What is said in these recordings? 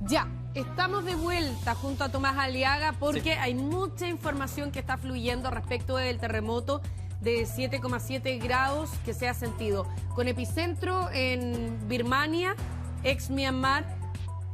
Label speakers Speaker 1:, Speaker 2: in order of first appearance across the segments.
Speaker 1: Ya, estamos de vuelta junto a Tomás Aliaga porque
Speaker 2: Sí.
Speaker 1: hay mucha información que está fluyendo respecto del terremoto de 7,7 grados que se ha sentido, con epicentro en Birmania, ex Myanmar,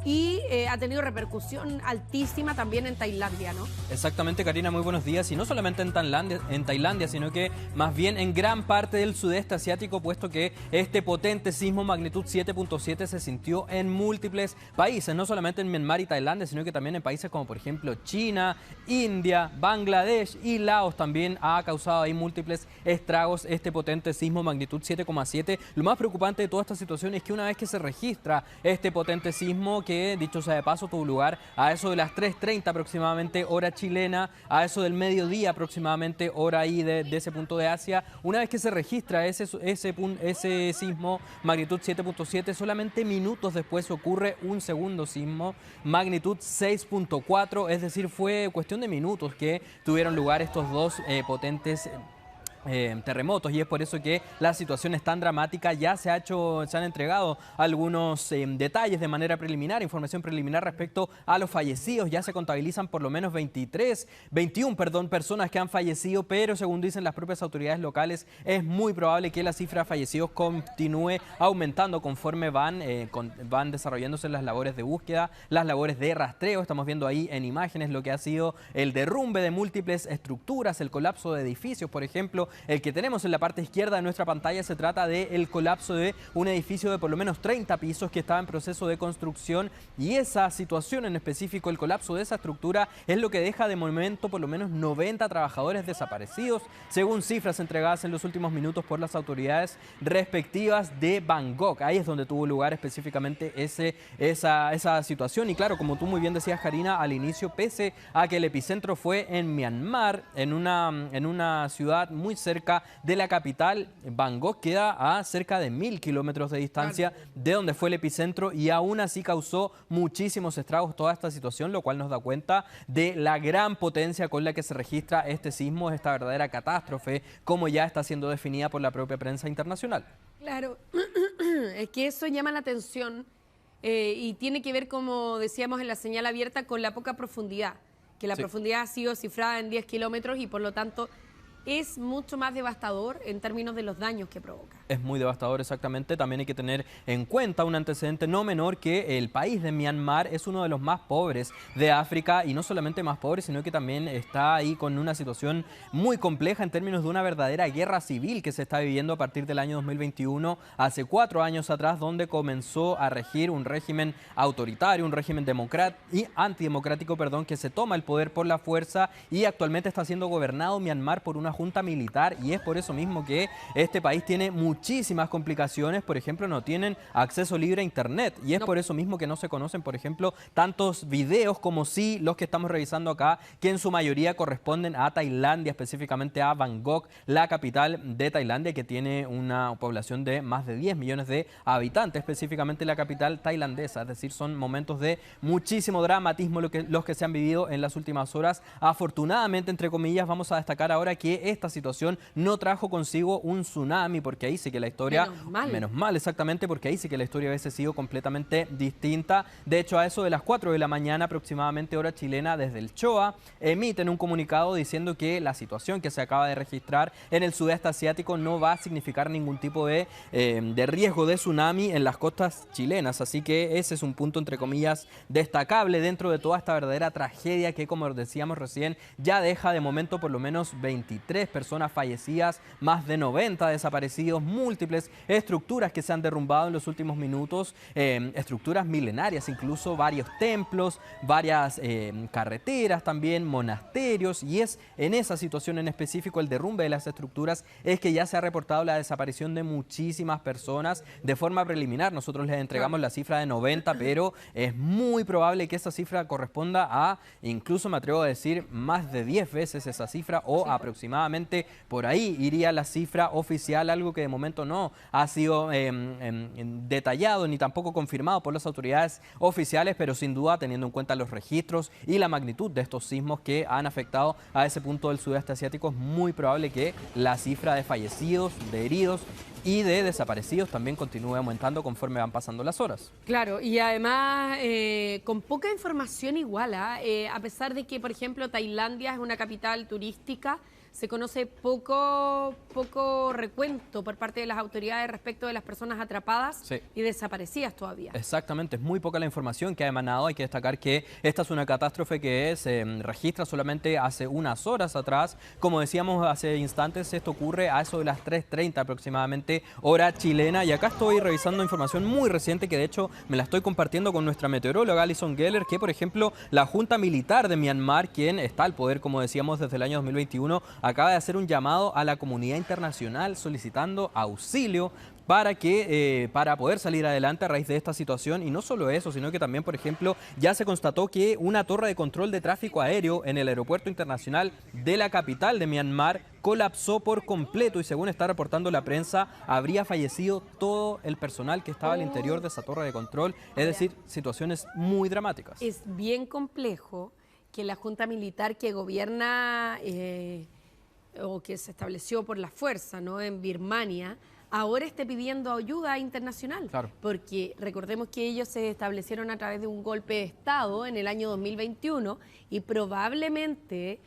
Speaker 1: y ha tenido repercusión altísima también en Tailandia, ¿no?
Speaker 2: Exactamente, Karina, muy buenos días. Y no solamente en Tailandia, sino que más bien en gran parte del sudeste asiático, puesto que este potente sismo magnitud 7.7 se sintió en múltiples países, no solamente en Myanmar y Tailandia, sino que también en países como por ejemplo China, India, Bangladesh y Laos. También ha causado ahí múltiples estragos este potente sismo magnitud 7,7. Lo más preocupante de toda esta situación es que una vez que se registra este potente sismo, que dicho sea de paso tuvo lugar a eso de las 3:30 aproximadamente hora chilena, a eso del mediodía aproximadamente hora ahí de ese punto de Asia, una vez que se registra ese sismo magnitud 7.7, solamente minutos después ocurre un segundo sismo magnitud 6.4, es decir, fue cuestión de minutos que tuvieron lugar estos dos potentes terremotos, y es por eso que la situación es tan dramática. Ya se han entregado algunos detalles de manera preliminar, información preliminar respecto a los fallecidos. Ya se contabilizan por lo menos 21 personas que han fallecido, pero según dicen las propias autoridades locales, es muy probable que la cifra de fallecidos continúe aumentando conforme van desarrollándose las labores de búsqueda, las labores de rastreo. Estamos viendo ahí en imágenes lo que ha sido el derrumbe de múltiples estructuras, el colapso de edificios, por ejemplo. El que tenemos en la parte izquierda de nuestra pantalla se trata del colapso de un edificio de por lo menos 30 pisos que estaba en proceso de construcción, y esa situación en específico, el colapso de esa estructura, es lo que deja de momento por lo menos 90 trabajadores desaparecidos, según cifras entregadas en los últimos minutos por las autoridades respectivas de Bangkok. Ahí es donde tuvo lugar específicamente esa situación. Y claro, como tú muy bien decías, Karina, al inicio, pese a que el epicentro fue en Myanmar, en una ciudad muy cerca de la capital, Bangkok queda a cerca de 1000 kilómetros de distancia de donde fue el epicentro, y aún así causó muchísimos estragos toda esta situación, lo cual nos da cuenta de la gran potencia con la que se registra este sismo, esta verdadera catástrofe, como ya está siendo definida por la propia prensa internacional.
Speaker 1: Claro, es que eso llama la atención y tiene que ver, como decíamos en la señal abierta, con la poca profundidad, que la profundidad ha sido cifrada en 10 kilómetros y por lo tanto es mucho más devastador en términos de los daños que provoca.
Speaker 2: Es muy devastador, exactamente. También hay que tener en cuenta un antecedente no menor, que el país de Myanmar es uno de los más pobres de África, y no solamente más pobre, sino que también está ahí con una situación muy compleja en términos de una verdadera guerra civil que se está viviendo a partir del año 2021, hace 4 años atrás, donde comenzó a regir un régimen autoritario, un régimen antidemocrático, que se toma el poder por la fuerza, y actualmente está siendo gobernado Myanmar por una junta militar, y es por eso mismo que este país tiene muchísimas complicaciones. Por ejemplo, no tienen acceso libre a internet, y es por eso mismo que no se conocen, por ejemplo, tantos videos como sí los que estamos revisando acá, que en su mayoría corresponden a Tailandia, específicamente a Bangkok, la capital de Tailandia, que tiene una población de más de 10 millones de habitantes, específicamente la capital tailandesa. Es decir, son momentos de muchísimo dramatismo los que se han vivido en las últimas horas. Afortunadamente, entre comillas, vamos a destacar ahora que esta situación no trajo consigo un tsunami, porque ahí sí que la historia... Menos mal, exactamente, porque ahí sí que la historia hubiese sido completamente distinta. De hecho, a eso de las 4 de la mañana aproximadamente hora chilena, desde el CHOA, emiten un comunicado diciendo que la situación que se acaba de registrar en el sudeste asiático no va a significar ningún tipo de riesgo de tsunami en las costas chilenas. Así que ese es un punto, entre comillas, destacable dentro de toda esta verdadera tragedia que, como decíamos recién, ya deja de momento por lo menos 23 personas fallecidas, más de 90 desaparecidos, múltiples estructuras que se han derrumbado en los últimos minutos, estructuras milenarias, incluso varios templos, varias carreteras también, monasterios, y es en esa situación en específico, el derrumbe de las estructuras, es que ya se ha reportado la desaparición de muchísimas personas. De forma preliminar nosotros les entregamos la cifra de 90, pero es muy probable que esa cifra corresponda a, incluso me atrevo a decir, más de 10 veces esa cifra, o aproximadamente por ahí iría la cifra oficial, algo que de momento no ha sido detallado ni tampoco confirmado por las autoridades oficiales, pero sin duda, teniendo en cuenta los registros y la magnitud de estos sismos que han afectado a ese punto del sudeste asiático, es muy probable que la cifra de fallecidos, de heridos y de desaparecidos también continúe aumentando conforme van pasando las horas.
Speaker 1: Claro, y además con poca información igual, a pesar de que, por ejemplo, Tailandia es una capital turística, se conoce poco recuento por parte de las autoridades respecto de las personas atrapadas y desaparecidas todavía.
Speaker 2: Exactamente, es muy poca la información que ha emanado. Hay que destacar que esta es una catástrofe que se registra solamente hace unas horas atrás. Como decíamos hace instantes, esto ocurre a eso de las 3:30 aproximadamente, hora chilena. Y acá estoy revisando información muy reciente que de hecho me la estoy compartiendo con nuestra meteoróloga Alison Geller, que por ejemplo la Junta Militar de Myanmar, quien está al poder como decíamos desde el año 2021, acaba de hacer un llamado a la comunidad internacional solicitando auxilio para poder salir adelante a raíz de esta situación. Y no solo eso, sino que también, por ejemplo, ya se constató que una torre de control de tráfico aéreo en el aeropuerto internacional de la capital de Myanmar colapsó por completo y según está reportando la prensa, habría fallecido todo el personal que estaba al interior de esa torre de control. Es decir, situaciones muy dramáticas.
Speaker 1: Es bien complejo que la junta militar que gobierna o que se estableció por la fuerza, ¿no?, en Birmania, ahora esté pidiendo ayuda internacional.
Speaker 2: Claro.
Speaker 1: Porque recordemos que ellos se establecieron a través de un golpe de Estado en el año 2021 y probablemente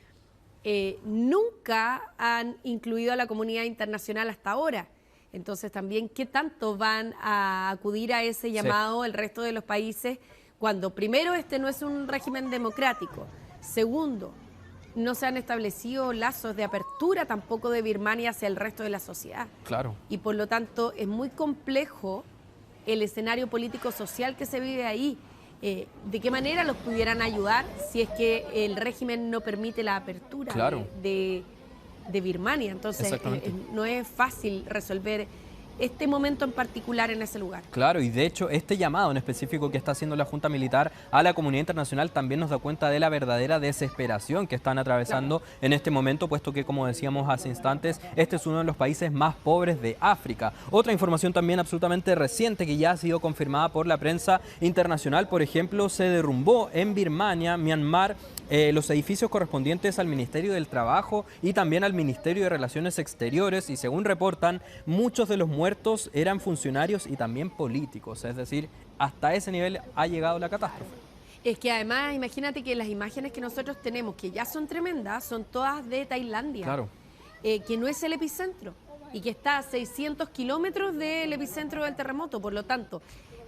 Speaker 1: nunca han incluido a la comunidad internacional hasta ahora. Entonces también, ¿qué tanto van a acudir a ese llamado el resto de los países cuando primero este no es un régimen democrático? Segundo, no se han establecido lazos de apertura tampoco de Birmania hacia el resto de la sociedad.
Speaker 2: Claro.
Speaker 1: Y por lo tanto es muy complejo el escenario político-social que se vive ahí. ¿De qué manera los pudieran ayudar si es que el régimen no permite la apertura de Birmania? Entonces no es fácil resolver este momento en particular en ese lugar.
Speaker 2: Claro, y de hecho este llamado en específico que está haciendo la Junta Militar a la comunidad internacional también nos da cuenta de la verdadera desesperación que están atravesando en este momento, puesto que, como decíamos hace instantes, este es uno de los países más pobres de África. Otra información también absolutamente reciente que ya ha sido confirmada por la prensa internacional, por ejemplo, se derrumbó en Birmania, Myanmar, los edificios correspondientes al Ministerio del Trabajo y también al Ministerio de Relaciones Exteriores, y según reportan, muchos de los muertos eran funcionarios y también políticos, es decir, hasta ese nivel ha llegado la catástrofe.
Speaker 1: Es que además, imagínate que las imágenes que nosotros tenemos, que ya son tremendas, son todas de Tailandia,
Speaker 2: claro,
Speaker 1: que no es el epicentro y que está a 600 kilómetros del epicentro del terremoto. Por lo tanto,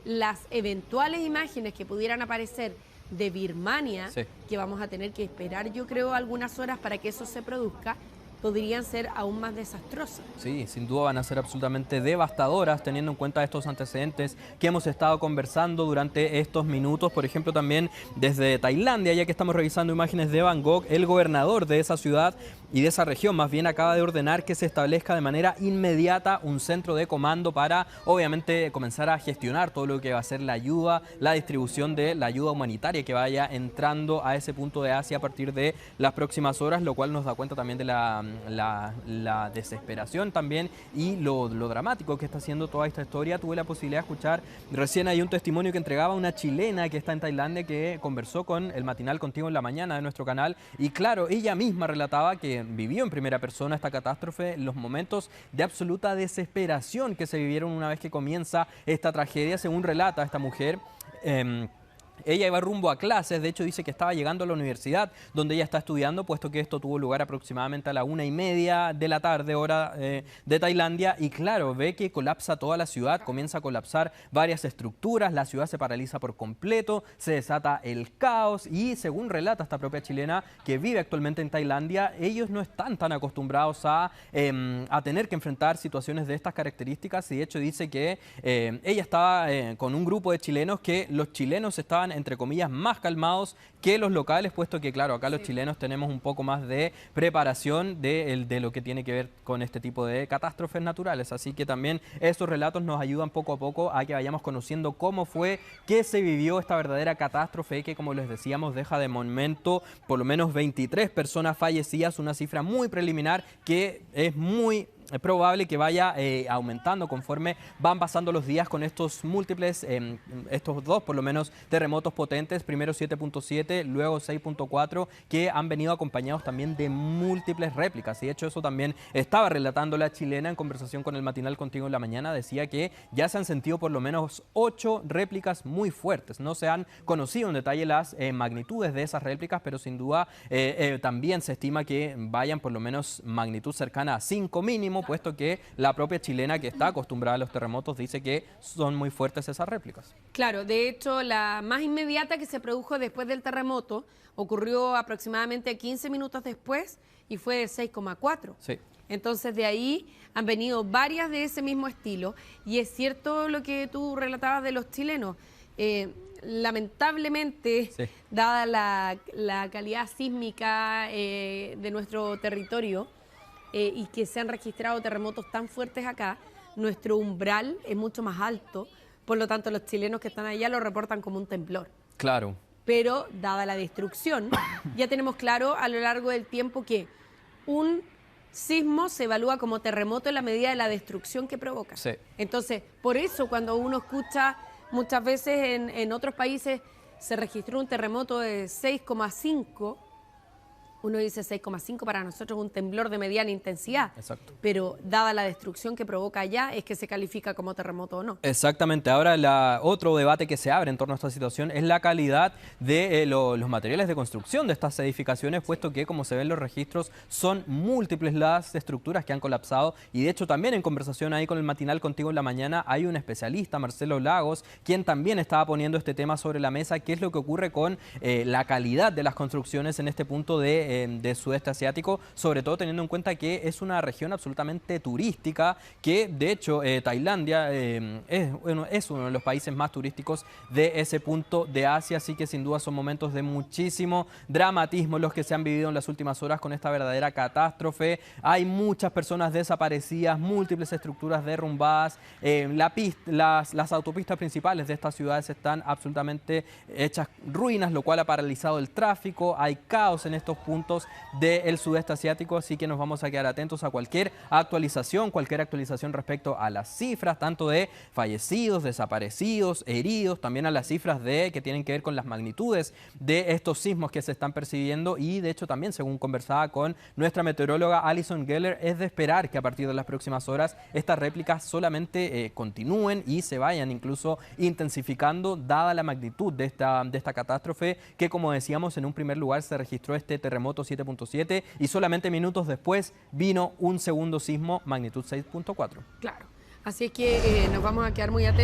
Speaker 1: las eventuales imágenes que pudieran aparecer de Birmania, que vamos a tener que esperar, yo creo, algunas horas para que eso se produzca, podrían ser aún más desastrosas.
Speaker 2: Sí, sin duda van a ser absolutamente devastadoras, teniendo en cuenta estos antecedentes que hemos estado conversando durante estos minutos. Por ejemplo, también desde Tailandia, ya que estamos revisando imágenes de Bangkok, el gobernador de esa ciudad y de esa región más bien acaba de ordenar que se establezca de manera inmediata un centro de comando para, obviamente, comenzar a gestionar todo lo que va a ser la ayuda, la distribución de la ayuda humanitaria que vaya entrando a ese punto de Asia a partir de las próximas horas, lo cual nos da cuenta también de la desesperación también y lo dramático que está haciendo toda esta historia. Tuve la posibilidad de escuchar recién ahí un testimonio que entregaba una chilena que está en Tailandia, que conversó con el matinal Contigo en la Mañana de nuestro canal, y claro, ella misma relataba que vivió en primera persona esta catástrofe, los momentos de absoluta desesperación que se vivieron una vez que comienza esta tragedia. Según relata esta mujer, ella iba rumbo a clases, de hecho dice que estaba llegando a la universidad donde ella está estudiando, puesto que esto tuvo lugar aproximadamente a la 1:30 de la tarde, hora de Tailandia, y claro, ve que colapsa toda la ciudad, comienza a colapsar varias estructuras, la ciudad se paraliza por completo, se desata el caos, y según relata esta propia chilena que vive actualmente en Tailandia, ellos no están tan acostumbrados a tener que enfrentar situaciones de estas características, y de hecho dice que ella estaba con un grupo de chilenos, que los chilenos estaban, entre comillas, más calmados que los locales, puesto que, claro, acá los chilenos tenemos un poco más de preparación de lo que tiene que ver con este tipo de catástrofes naturales. Así que también estos relatos nos ayudan poco a poco a que vayamos conociendo cómo fue que se vivió esta verdadera catástrofe, que, como les decíamos, deja de momento por lo menos 23 personas fallecidas, una cifra muy preliminar que es muy probable que vaya aumentando conforme van pasando los días con estos múltiples, estos dos por lo menos terremotos potentes, primero 7.7, luego 6.4, que han venido acompañados también de múltiples réplicas. Y de hecho eso también estaba relatando la chilena en conversación con el matinal Contigo en la Mañana, decía que ya se han sentido por lo menos 8 réplicas muy fuertes. No se han conocido en detalle las magnitudes de esas réplicas, pero sin duda también se estima que vayan por lo menos magnitud cercana a 5 mínimo, puesto que la propia chilena, que está acostumbrada a los terremotos, dice que son muy fuertes esas réplicas.
Speaker 1: Claro, de hecho la más inmediata que se produjo después del terremoto ocurrió aproximadamente 15 minutos después y fue de 6,4.
Speaker 2: Sí.
Speaker 1: Entonces de ahí han venido varias de ese mismo estilo y es cierto lo que tú relatabas de los chilenos. Lamentablemente, sí, dada la calidad sísmica de nuestro territorio y que se han registrado terremotos tan fuertes acá, nuestro umbral es mucho más alto, por lo tanto los chilenos que están allá lo reportan como un temblor.
Speaker 2: Claro.
Speaker 1: Pero dada la destrucción, ya tenemos claro a lo largo del tiempo que un sismo se evalúa como terremoto en la medida de la destrucción que provoca.
Speaker 2: Sí.
Speaker 1: Entonces, por eso cuando uno escucha muchas veces en otros países se registró un terremoto de 6,5, uno dice 6,5 para nosotros es un temblor de mediana intensidad. Exacto. Pero dada la destrucción que provoca allá es que se califica como terremoto o no.
Speaker 2: Exactamente. Ahora otro debate que se abre en torno a esta situación es la calidad de los materiales de construcción de estas edificaciones, puesto que, como se ven los registros, son múltiples las estructuras que han colapsado. Y de hecho también en conversación ahí con el matinal Contigo en la Mañana hay un especialista, Marcelo Lagos, quien también estaba poniendo este tema sobre la mesa, qué es lo que ocurre con la calidad de las construcciones en este punto de sudeste asiático, sobre todo teniendo en cuenta que es una región absolutamente turística, que de hecho Tailandia es uno de los países más turísticos de ese punto de Asia, así que sin duda son momentos de muchísimo dramatismo los que se han vivido en las últimas horas con esta verdadera catástrofe. Hay muchas personas desaparecidas, múltiples estructuras derrumbadas, las autopistas principales de estas ciudades están absolutamente hechas ruinas, lo cual ha paralizado el tráfico, hay caos en estos puntos del sudeste asiático, así que nos vamos a quedar atentos a cualquier actualización respecto a las cifras, tanto de fallecidos, desaparecidos, heridos, también a las cifras que tienen que ver con las magnitudes de estos sismos que se están percibiendo y de hecho también, según conversaba con nuestra meteoróloga Alison Geller, es de esperar que a partir de las próximas horas estas réplicas solamente continúen y se vayan incluso intensificando, dada la magnitud de esta catástrofe que, como decíamos, en un primer lugar se registró este terremoto 7.7 y solamente minutos después vino un segundo sismo magnitud 6.4.
Speaker 1: Claro, así es que nos vamos a quedar muy atentos.